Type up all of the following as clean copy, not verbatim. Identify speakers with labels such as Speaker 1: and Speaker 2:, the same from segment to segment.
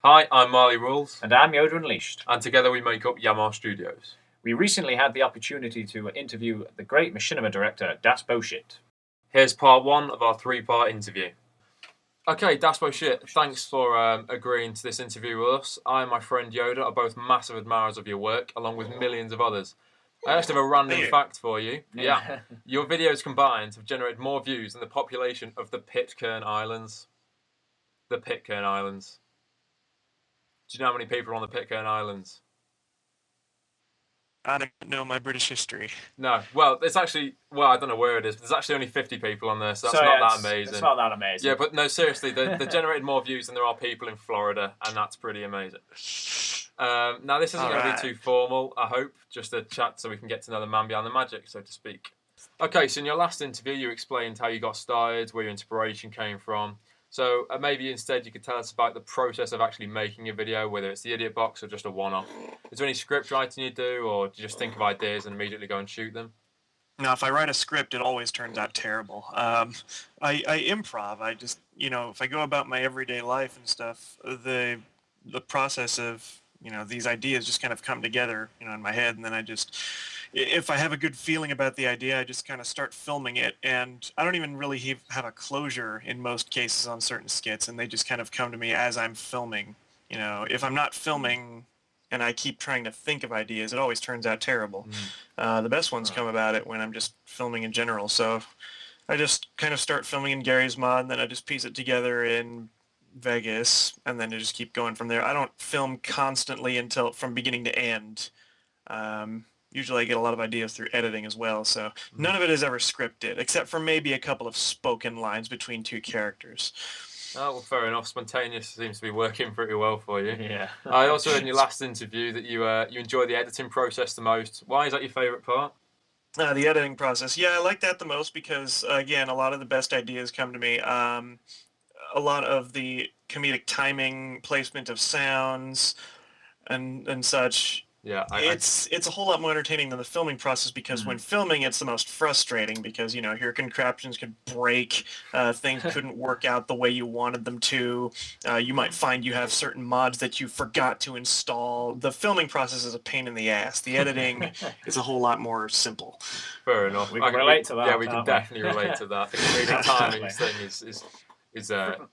Speaker 1: Hi, I'm Marley Rules.
Speaker 2: And I'm Yoda Unleashed.
Speaker 1: And together we make up YAMAstudios.
Speaker 2: We recently had the opportunity to interview the great machinima director, DasBoSchitt.
Speaker 1: Here's part one of our three-part interview. Okay, DasBoSchitt, thanks for agreeing to this interview with us. I and my friend Yoda are both massive admirers of your work, along with millions of others. I actually have a random fact for you. Yeah. Your videos combined have generated more views than the population of the Pitcairn Islands. The Pitcairn Islands. Do you know how many people are on the Pitcairn Islands?
Speaker 3: I don't know my British history.
Speaker 1: No. Well, it's actually... Well, I don't know where it is, but there's actually only 50 people on there, so that's not that amazing.
Speaker 2: It's not that amazing.
Speaker 1: Yeah, but no, seriously, they generated more views than there are people in Florida, and that's pretty amazing. Now, this isn't going to be too formal, I hope, just a chat so we can get to know the man behind the magic, so to speak. Okay, so in your last interview, you explained how you got started, where your inspiration came from. So maybe instead you could tell us about the process of actually making a video, whether it's the Idiot Box or just a one-off. Is there any script writing you do, or do you just think of ideas and immediately go and shoot them?
Speaker 3: Now, if I write a script, it always turns out terrible. I improv. I just, if I go about my everyday life and stuff, the process of, these ideas just kind of come together, in my head, and then if I have a good feeling about the idea, I just kind of start filming it, and I don't even really have a closure in most cases on certain skits, and they just kind of come to me as I'm filming. If I'm not filming and I keep trying to think of ideas, it always turns out terrible. The best ones come about it when I'm just filming in general, so I just kind of start filming in Gary's mod, and then I just piece it together in Vegas, and then I just keep going from there. I don't film constantly from beginning to end. Usually I get a lot of ideas through editing as well, so none of it is ever scripted, except for maybe a couple of spoken lines between two characters.
Speaker 1: Oh, well, fair enough. Spontaneous seems to be working pretty well for you.
Speaker 2: Yeah.
Speaker 1: I also heard in your last interview that you enjoy the editing process the most. Why is that your favourite part?
Speaker 3: The editing process. Yeah, I like that the most because, again, a lot of the best ideas come to me. A lot of the comedic timing, placement of sounds, and such.
Speaker 1: Yeah,
Speaker 3: it's a whole lot more entertaining than the filming process because when filming, it's the most frustrating because your contraptions could break, things couldn't work out the way you wanted them to. You might find you have certain mods that you forgot to install. The filming process is a pain in the ass. The editing is a whole lot more simple.
Speaker 1: Fair enough.
Speaker 2: We can relate to that.
Speaker 1: Yeah, we can definitely relate to that. The comedic timing thing is So,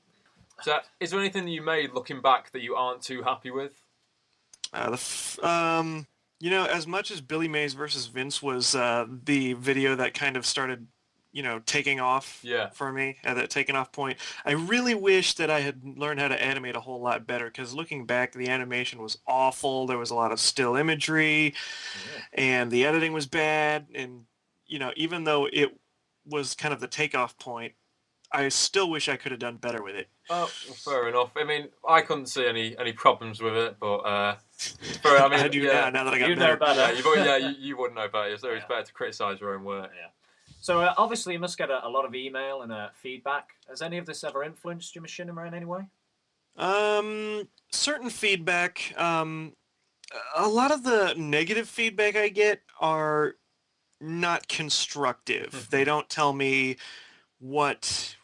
Speaker 1: is there anything that you made looking back that you aren't too happy with?
Speaker 3: As much as Billy Mays versus Vince was the video that kind of started, taking off for me at that taking off point, I really wish that I had learned how to animate a whole lot better because looking back, the animation was awful. There was a lot of still imagery, and the editing was bad. And, even though it was kind of the takeoff point, I still wish I could have done better with it.
Speaker 1: Oh, well, fair enough. I mean, I couldn't see any problems with it, but
Speaker 3: I do now that I got
Speaker 2: better.
Speaker 3: Know better.
Speaker 1: You wouldn't know better. So it's better to criticise your own work.
Speaker 2: Yeah. So obviously you must get a lot of email and feedback. Has any of this ever influenced your machinima in any way?
Speaker 3: Certain feedback. A lot of the negative feedback I get are not constructive. They don't tell me what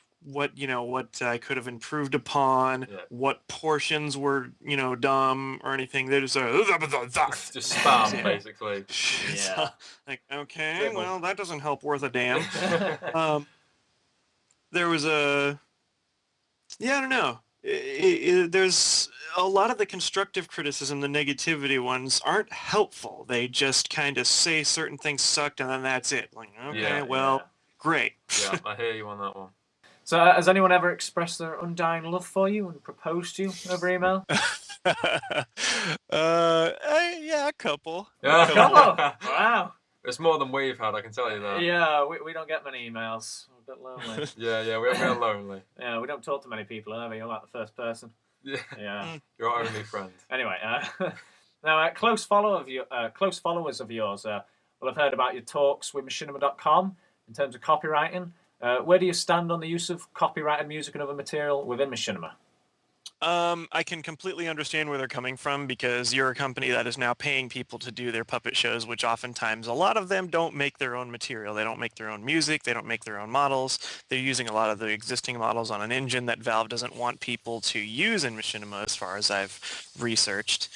Speaker 3: I could have improved upon, what portions were, dumb or anything. They just
Speaker 1: just spam, basically.
Speaker 2: Yeah.
Speaker 3: Like, okay, well, that doesn't help worth a damn. There was I don't know. There's a lot of the constructive criticism, the negativity ones aren't helpful. They just kind of say certain things sucked and then that's it. Like, okay, great.
Speaker 1: Yeah, I hear you on that one.
Speaker 2: So has anyone ever expressed their undying love for you and proposed to you over email?
Speaker 3: Yeah, a couple.
Speaker 1: Yeah.
Speaker 2: Wow.
Speaker 1: It's more than we've had, I can tell you that.
Speaker 2: Yeah, we don't get many emails. We're a bit lonely.
Speaker 1: Yeah, we're lonely.
Speaker 2: Yeah, we don't talk to many people, are we? You're like the first person.
Speaker 1: Yeah. You're our only friend.
Speaker 2: Anyway, now close followers of yours will have heard about your talks with machinima.com in terms of copywriting. Where do you stand on the use of copyrighted music and other material within machinima?
Speaker 3: I can completely understand where they're coming from because you're a company that is now paying people to do their puppet shows, which oftentimes a lot of them don't make their own material. They don't make their own music. They don't make their own models. They're using a lot of the existing models on an engine that Valve doesn't want people to use in Machinima, as far as I've researched.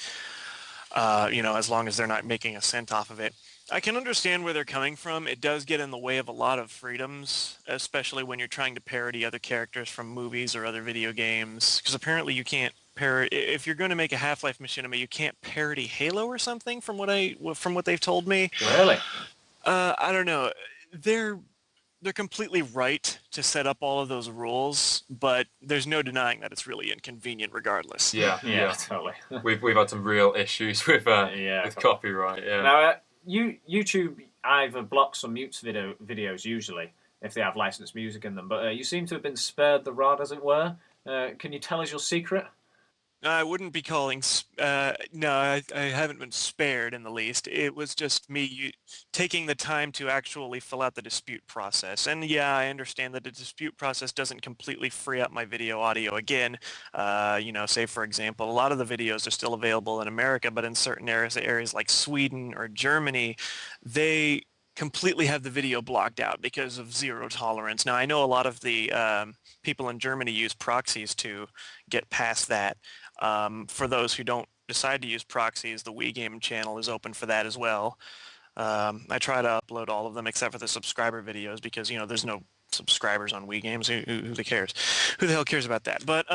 Speaker 3: As long as they're not making a cent off of it. I can understand where they're coming from. It does get in the way of a lot of freedoms, especially when you're trying to parody other characters from movies or other video games. Because apparently you can't parody. If you're going to make a Half-Life Machinima, you can't parody Halo or something, from what they've told me.
Speaker 2: Really?
Speaker 3: I don't know. They're completely right to set up all of those rules, but there's no denying that it's really inconvenient regardless.
Speaker 2: Yeah, totally.
Speaker 1: We've had some real issues with copyright. Yeah.
Speaker 2: Now, YouTube either blocks or mutes videos usually if they have licensed music in them, but you seem to have been spared the rod, as it were. Can you tell us your secret?
Speaker 3: I wouldn't be calling. No, I haven't been spared in the least. It was just me taking the time to actually fill out the dispute process. And yeah, I understand that the dispute process doesn't completely free up my video audio again. Say for example, a lot of the videos are still available in America, but in certain areas like Sweden or Germany, they completely have the video blocked out because of zero tolerance. Now, I know a lot of the people in Germany use proxies to get past that. For those who don't decide to use proxies, the Wii Game channel is open for that as well. I try to upload all of them except for the subscriber videos because, there's no subscribers on Wii Games. Who cares? Who the hell cares about that? But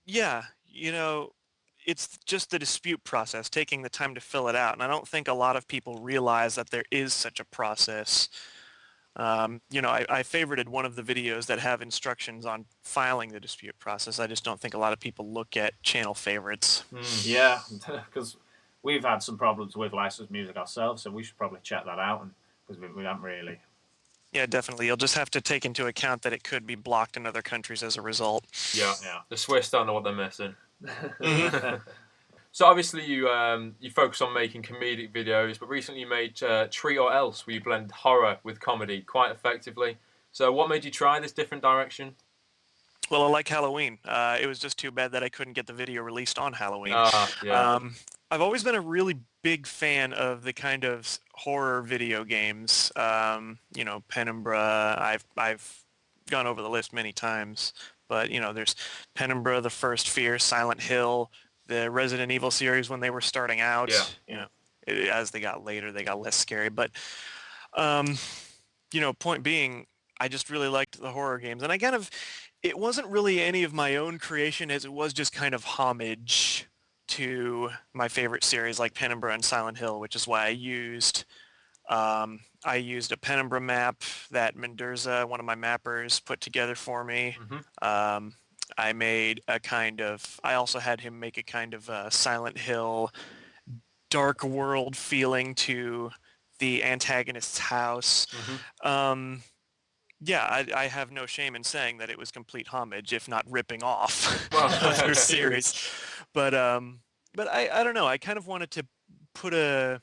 Speaker 3: yeah, it's just the dispute process, taking the time to fill it out. And I don't think a lot of people realize that there is such a process. I favorited one of the videos that have instructions on filing the dispute process. I just don't think a lot of people look at channel favorites.
Speaker 2: Yeah, because we've had some problems with licensed music ourselves, so we should probably check that out, because we haven't really.
Speaker 3: Yeah, definitely. You'll just have to take into account that it could be blocked in other countries as a result.
Speaker 1: Yeah. The Swiss don't know what they're missing. So obviously you focus on making comedic videos, but recently you made Treat or Else, where you blend horror with comedy quite effectively. So what made you try this different direction?
Speaker 3: Well, I like Halloween. It was just too bad that I couldn't get the video released on Halloween.
Speaker 1: Yeah.
Speaker 3: I've always been a really big fan of the kind of horror video games. Penumbra. I've gone over the list many times, but there's Penumbra, The First Fear, Silent Hill, the Resident Evil series when they were starting out. As they got later, they got less scary. But point being, I just really liked the horror games, and it wasn't really any of my own creation, as it was just kind of homage to my favorite series like Penumbra and Silent Hill, which is why I used a Penumbra map that Mendoza, one of my mappers, put together for me.
Speaker 1: Mm-hmm.
Speaker 3: I also had him make a kind of Silent Hill dark world feeling to the antagonist's house.
Speaker 1: Mm-hmm.
Speaker 3: I have no shame in saying that it was complete homage, if not ripping off
Speaker 1: Well,
Speaker 3: series. But I don't know. I kind of wanted to put a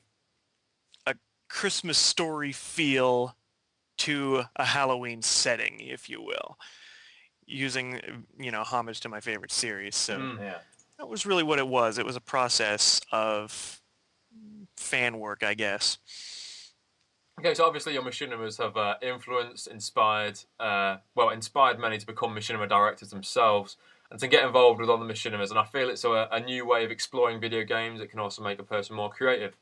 Speaker 3: Christmas story feel to a Halloween setting, if you will, using homage to my favorite series. So that was really what it was. It was a process of fan work, I guess.
Speaker 1: Okay, so obviously your machinimas have inspired many to become machinima directors themselves and to get involved with other machinimas. And I feel it's a new way of exploring video games. It can also make a person more creative.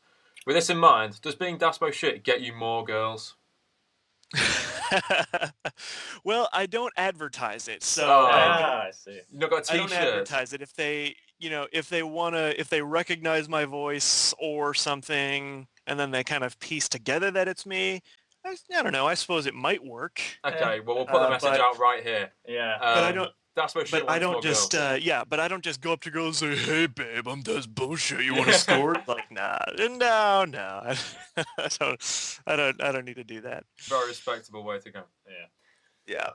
Speaker 1: With this in mind, does being DasBoSchitt get you more girls?
Speaker 3: Well, I don't advertise it, so
Speaker 2: I see.
Speaker 1: You've not got a
Speaker 3: I
Speaker 1: t-shirt?
Speaker 3: don't advertise it. If they recognize my voice or something, and then they kind of piece together that it's me, I don't know. I suppose it might work.
Speaker 1: Okay, well we'll put the message out right here.
Speaker 2: Yeah.
Speaker 3: But I don't.
Speaker 1: DasBoSchitt
Speaker 3: But I don't
Speaker 1: wants
Speaker 3: just
Speaker 1: more girls.
Speaker 3: but I don't just go up to girls and say, "Hey, babe, I'm DasBoSchitt. You want to score?" Like, no. I don't need to do that.
Speaker 1: Very respectable way to go.
Speaker 2: Yeah.